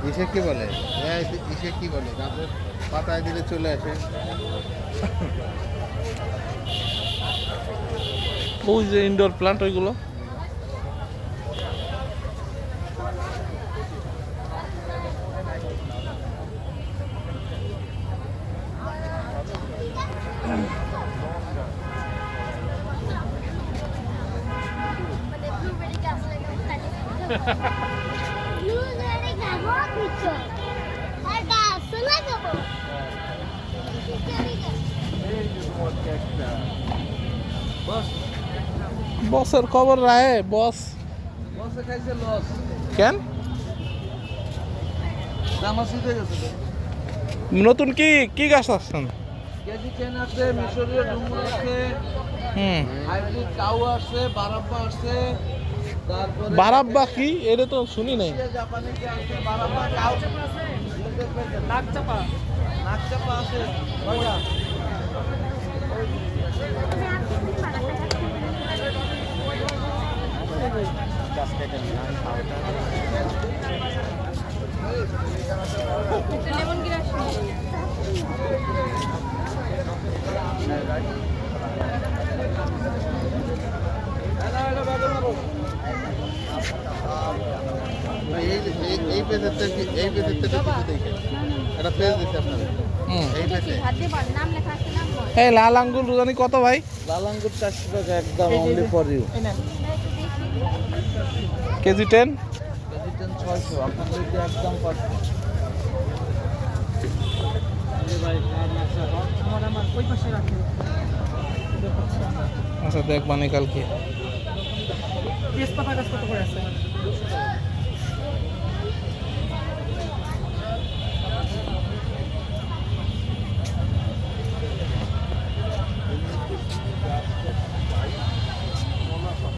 ইসে কি বলে? ইসে কি বলে? গাছের পাতায় দিলে চলে আসে। ওই যে ইনডোর প্লান্ট ওইগুলো। বসের খবর রাহে বস বসে খাইছে লস। কেন দাম আসিতে গেছে। নতুন কি কি গাছ আসছেন? কেজি চেন আছে, মিশরীয় ডুমুর আছে, হাইব্রিড কাউ আছে, বারাব্বা আছে, তারপরে বারাব্বা কি এটা তো শুনি নাই। জাপানি কি আছে, বারাব্বা কাউ নাকচাপা আছে কয়টা? এই পেজেরটা কি এই পেজেরটা কিছু দেখেন একটা পেজ দিচ্ছে আপনাদের এই পেজে এই লাল আঙ্গুর রুজানি কত ভাই? লাল আঙ্গুর 400 টাকা একদম only for you. KG 10 KG চেন 600 আপনাদের একদম পাচ্ছেন। আচ্ছা দেখবানি কালকে। তেজপাতা গাছ কত করে আছে?